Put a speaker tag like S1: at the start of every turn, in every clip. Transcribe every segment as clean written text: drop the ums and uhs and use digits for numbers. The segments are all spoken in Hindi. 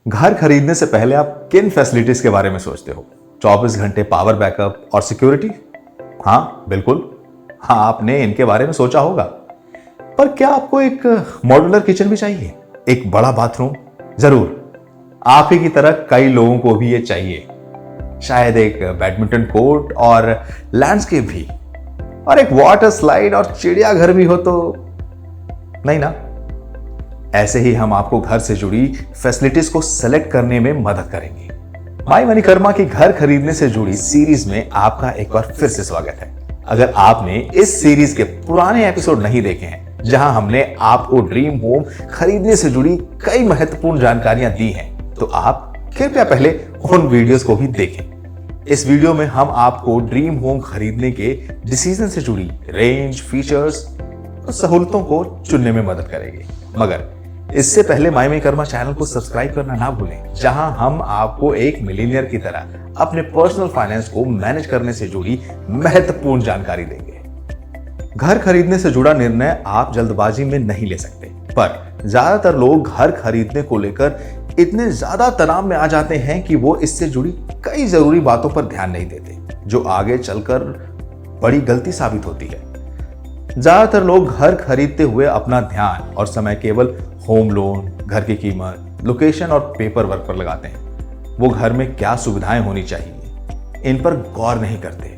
S1: घर खरीदने से पहले आप किन फैसिलिटीज के बारे में सोचते हो? 24 घंटे पावर बैकअप और सिक्योरिटी? हाँ बिल्कुल, हाँ आपने इनके बारे में सोचा होगा। पर क्या आपको एक मॉड्यूलर किचन भी चाहिए? एक बड़ा बाथरूम? जरूर, आप ही की तरह कई लोगों को भी ये चाहिए। शायद एक बैडमिंटन कोर्ट और लैंडस्केप भी, और एक वाटर स्लाइड और चिड़ियाघर भी हो तो नहीं ना? ऐसे ही हम आपको घर से जुड़ी फैसिलिटीज को सेलेक्ट करने में मदद करेंगे। माई मनीकर्मा की घर खरीदने से जुड़ी सीरीज में आपका एक बार फिर से स्वागत है। अगर आपने इस सीरीज के पुराने एपिसोड नहीं देखे हैं, जहां हमने आपको ड्रीम होम खरीदने से जुड़ी कई महत्वपूर्ण जानकारियां दी हैं, तो आप कृपया पहले उन वीडियोस को भी देखें। इस वीडियो में हम आपको ड्रीम होम खरीदने के डिसीजन से जुड़ी रेंज, फीचर्स और सहूलतों को चुनने में मदद करेंगे। मगर इससे पहले माई मनीकर्मा चैनल को सब्सक्राइब करना ना भूलें, जहां हम आपको एक मिलीनियर की तरह अपने पर्सनल फाइनेंस को मैनेज करने से जुड़ी महत्वपूर्ण जानकारी देंगे। घर खरीदने से जुड़ा निर्णय आप जल्दबाजी में नहीं ले सकते, पर ज्यादातर लोग घर खरीदने को लेकर इतने ज्यादा तनाव में आ जाते हैं कि वो इससे जुड़ी कई जरूरी बातों पर ध्यान नहीं देते, जो आगे चलकर बड़ी गलती साबित होती है। ज्यादातर लोग घर खरीदते हुए अपना ध्यान और समय केवल होम लोन, घर की कीमत, लोकेशन और पेपर वर्क पर लगाते हैं। वो घर में क्या सुविधाएं होनी चाहिए, इन पर गौर नहीं करते,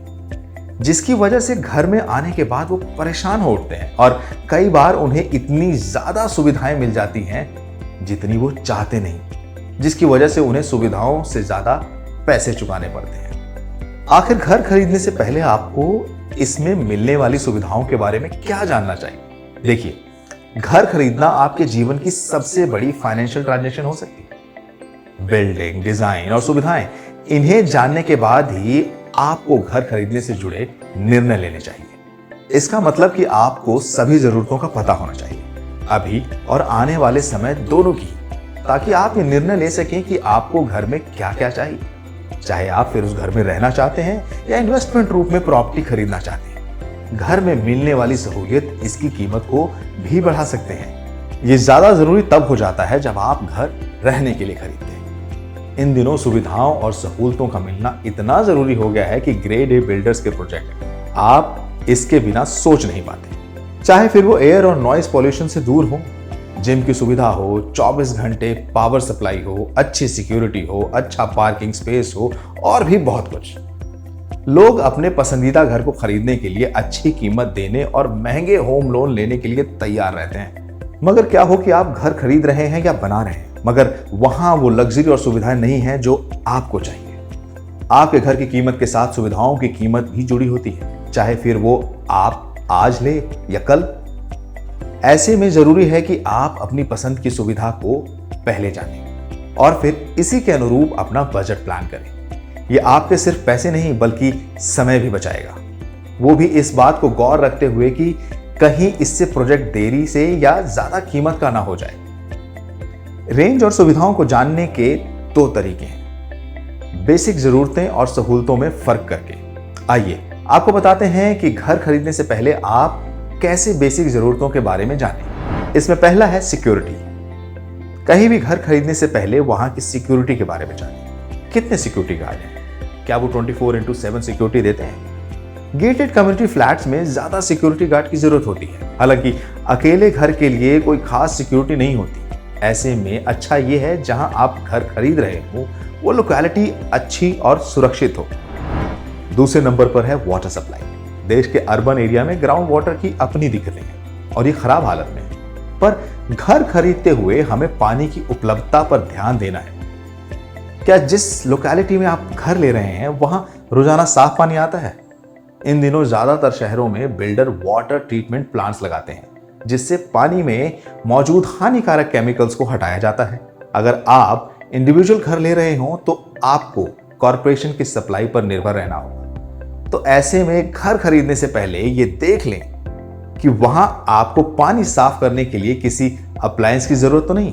S1: जिसकी वजह से घर में आने के बाद वो परेशान हो उठते हैं और कई बार उन्हें इतनी ज्यादा सुविधाएं मिल जाती हैं जितनी वो चाहते नहीं, जिसकी वजह से उन्हें सुविधाओं से ज्यादा पैसे चुकाने पड़ते हैं। आखिर घर खरीदने से पहले आपको इसमें मिलने वाली सुविधाओं के बारे में क्या जानना चाहिए? देखिए, घर खरीदना आपके जीवन की सबसे बड़ी फाइनेंशियल ट्रांजैक्शन हो सकती है। बिल्डिंग, डिजाइन और सुविधाएं, इन्हें जानने के बाद ही आपको घर खरीदने से जुड़े निर्णय लेने चाहिए। इसका मतलब कि आपको सभी जरूरतों का पता होना चाहिए, अभी और आने वाले समय दोनों की, ताकि आप ये निर्णय ले सकें कि आपको घर में क्या क्या चाहिए। चाहे आप फिर उस घर में रहना चाहते हैं या इन्वेस्टमेंट रूप में प्रॉपर्टी खरीदना चाहते हैं, घर में मिलने वाली सहूलियत इसकी कीमत को भी बढ़ा सकते हैं। ये ज्यादा जरूरी तब हो जाता है जब आप घर रहने के लिए खरीदते हैं। इन दिनों सुविधाओं और सहूलतों का मिलना इतना जरूरी हो गया है कि ग्रेड ए बिल्डर्स के प्रोजेक्ट आप इसके बिना सोच नहीं पाते। चाहे फिर वो एयर और नॉइस पॉल्यूशन से दूर हो, जिम की सुविधा हो, 24 घंटे पावर सप्लाई हो, अच्छी सिक्योरिटी हो, अच्छा पार्किंग स्पेस हो और भी बहुत कुछ। लोग अपने पसंदीदा घर को खरीदने के लिए अच्छी कीमत देने और महंगे होम लोन लेने के लिए तैयार रहते हैं। मगर क्या हो कि आप घर खरीद रहे हैं या बना रहे हैं, मगर वहां वो लग्जरी और सुविधाएं नहीं है जो आपको चाहिए। आपके घर की कीमत के साथ सुविधाओं की कीमत भी जुड़ी होती है, चाहे फिर वो आप आज ले या कल। ऐसे में जरूरी है कि आप अपनी पसंद की सुविधा को पहले जानें और फिर इसी के अनुरूप अपना बजट प्लान करें। ये आपके सिर्फ पैसे नहीं बल्कि समय भी बचाएगा, वो भी इस बात को गौर रखते हुए कि कहीं इससे प्रोजेक्ट देरी से या ज्यादा कीमत का ना हो जाए। रेंज और सुविधाओं को जानने के दो तरीके हैं, बेसिक जरूरतें और सहूलतों में फर्क करके। आइए आपको बताते हैं कि घर खरीदने से पहले आप कैसे बेसिक जरूरतों के बारे में जानें। इसमें पहला है सिक्योरिटी। कहीं भी घर खरीदने से पहले वहां की सिक्योरिटी के बारे में जानें। कितने सिक्योरिटी गार्ड हैं? क्या वो 24/7 सिक्योरिटी देते हैं? गेटेड कम्युनिटी फ्लैट्स में ज्यादा सिक्योरिटी गार्ड की जरूरत होती है, हालांकि अकेले घर के लिए कोई खास सिक्योरिटी नहीं होती। ऐसे में अच्छा ये है जहां आप घर खरीद रहे हो वो लोकेलिटी अच्छी और सुरक्षित हो। दूसरे नंबर पर है वाटर सप्लाई। देश के अर्बन एरिया में ग्राउंड वाटर की अपनी दिक्कतें हैं और ये खराब हालत में है, पर घर खरीदते हुए हमें पानी की उपलब्धता पर ध्यान देना है। क्या जिस लोकेलिटी में आप घर ले रहे हैं वहां रोजाना साफ पानी आता है? इन दिनों ज्यादातर शहरों में बिल्डर वाटर ट्रीटमेंट प्लांट्स लगाते हैं, जिससे पानी में मौजूद हानिकारक केमिकल्स को हटाया जाता है। अगर आप इंडिविजुअल घर ले रहे हो तो आपको कॉरपोरेशन की सप्लाई पर निर्भर रहना होगा। तो ऐसे में घर खरीदने से पहले ये देख लें कि वहां आपको पानी साफ करने के लिए किसी अप्लायंस की जरूरत तो नहीं।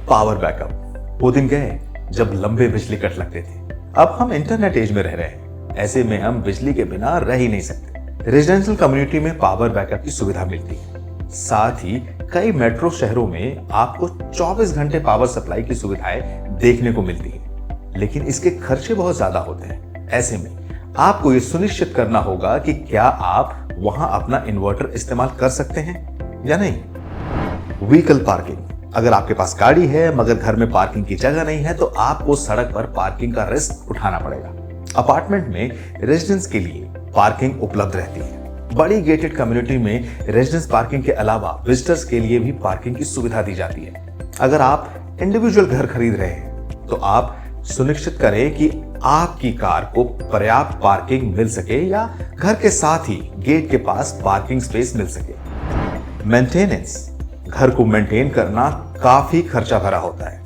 S1: Power backup. वो दिन गए जब लंबे बिजली कट लगते थे। अब हम इंटरनेट एज में रह रहे हैं, ऐसे में हम बिजली के बिना रह ही नहीं सकते। रेजिडेंशियल कम्युनिटी में पावर बैकअप की सुविधा मिलती है, साथ ही कई मेट्रो शहरों में आपको 24 घंटे पावर सप्लाई की सुविधाएं देखने को मिलती है, लेकिन इसके खर्चे बहुत ज्यादा होते हैं। ऐसे में आपको ये सुनिश्चित करना होगा कि क्या आप वहां अपना इन्वर्टर इस्तेमाल कर सकते हैं या नहीं। व्हीकल पार्किंग, अगर आपके पास गाड़ी है मगर घर में पार्किंग की जगह नहीं है तो आपको सड़क पर पार्किंग का रिस्क उठाना पड़ेगा। अपार्टमेंट में रेजिडेंट्स के लिए पार्किंग उपलब्ध रहती है। बड़ी गेटेड कम्युनिटी में रेजिडेंस पार्किंग के अलावा विजिटर्स के लिए भी पार्किंग की सुविधा दी जाती है। अगर आप इंडिविजुअल घर खरीद रहे हैं तो आप सुनिश्चित करें कि आपकी कार को पर्याप्त पार्किंग मिल सके या घर के साथ ही गेट के पास पार्किंग स्पेस मिल सके। मेंटेनेंस, घर को मेंटेन करना काफी खर्चा भरा होता है।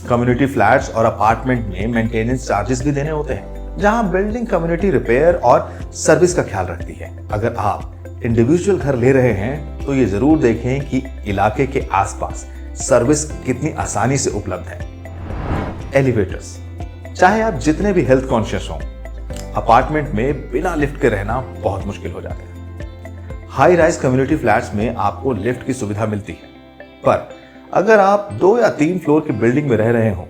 S1: कम्युनिटी फ्लैट्स और अपार्टमेंट में मेंटेनेंस चार्जेस भी देने होते हैं, जहां बिल्डिंग कम्युनिटी रिपेयर और सर्विस का ख्याल रखती है। अगर आप इंडिविजुअल घर ले रहे हैं तो ये जरूर देखें कि इलाके के आसपास सर्विस कितनी आसानी से उपलब्ध है। एलिवेटर्स, चाहे आप जितने भी हेल्थ कॉन्शियस हों, अपार्टमेंट में बिना लिफ्ट के रहना बहुत मुश्किल हो जाता है। हाई राइज कम्युनिटी फ्लैट्स में आपको लिफ्ट की सुविधा मिलती है, पर अगर आप 2 या 3 फ्लोर की बिल्डिंग में रह रहे हो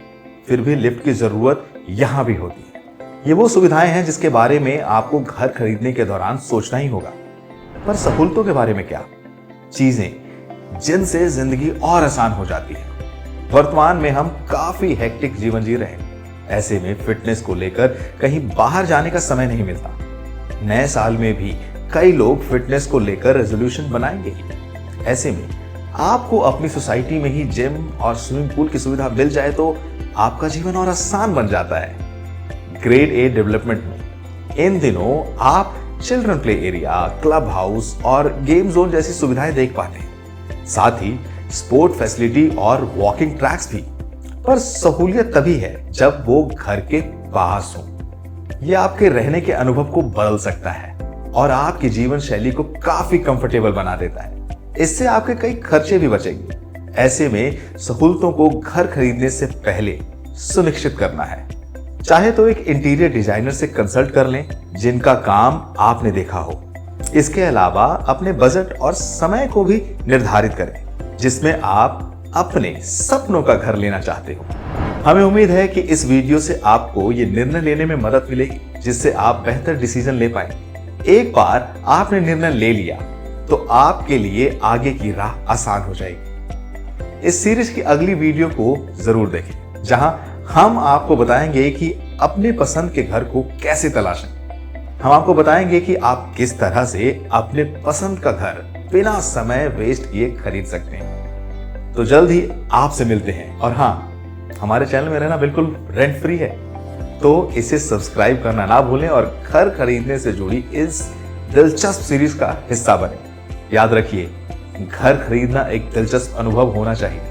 S1: फिर भी लिफ्ट की जरूरत यहां भी होती है। ये वो सुविधाएं हैं जिसके बारे में आपको घर खरीदने के दौरान सोचना ही होगा। पर सहूलतों के बारे में क्या? चीजें जिनसे जिंदगी और आसान हो जाती है। वर्तमान में हम काफी हेक्टिक जीवन जी रहे हैं। ऐसे में फिटनेस को लेकर कहीं बाहर जाने का समय नहीं मिलता। नए साल में भी कई लोग फिटनेस को लेकर रेजोल्यूशन बनाएंगे ही। ऐसे में आपको अपनी सोसाइटी में ही जिम और स्विमिंग पूल की सुविधा मिल जाए तो आपका जीवन और आसान बन जाता है। ग्रेड ए डेवलपमेंट में इन दिनों आप children play area, club house और गेम जोन जैसी सुविधाएं देख पाते हैं, साथ ही स्पोर्ट फैसिलिटी और वॉकिंग ट्रैक्स भी। पर सहूलियत तभी है जब वो घर के पास हो। ये आपके रहने के अनुभव को बदल सकता है और आपकी जीवन शैली को काफी कंफर्टेबल बना देता है। इससे आपके कई खर्चे भी बचेंगे। ऐसे में सहूलतों को घर खरीदने से पहले सुनिश्चित करना है। चाहे तो एक इंटीरियर डिजाइनर से कंसल्ट कर लें जिनका काम आपने देखा हो। इसके अलावा अपने बजट और समय को भी निर्धारित करें जिसमें आप अपने सपनों का घर लेना चाहते हो। हमें उम्मीद है कि इस वीडियो से आपको ये निर्णय लेने में मदद मिलेगी जिससे आप बेहतर डिसीजन ले पाएंगे। एक बार आपने निर्णय ले लिया तो आपके लिए आगे की राह आसान हो जाएगी। इस सीरीज की अगली वीडियो को जरूर देखें जहां हम आपको बताएंगे कि अपने पसंद के घर को कैसे तलाशें। हम आपको बताएंगे कि आप किस तरह से अपने पसंद का घर बिना समय वेस्ट किए खरीद सकते हैं। तो जल्द ही आपसे मिलते हैं। और हाँ, हमारे चैनल में रहना बिल्कुल रेंट फ्री है, तो इसे सब्सक्राइब करना ना भूलें और घर खरीदने से जुड़ी इस दिलचस्प सीरीज का हिस्सा बने। याद रखिए, घर खरीदना एक दिलचस्प अनुभव होना चाहिए।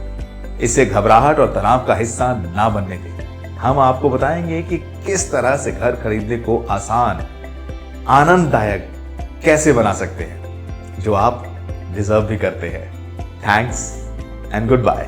S1: इसे घबराहट और तनाव का हिस्सा ना बनने दें। हम आपको बताएंगे कि किस तरह से घर खरीदने को आसान, आनंददायक कैसे बना सकते हैं, जो आप डिजर्व भी करते हैं। Thanks and good bye.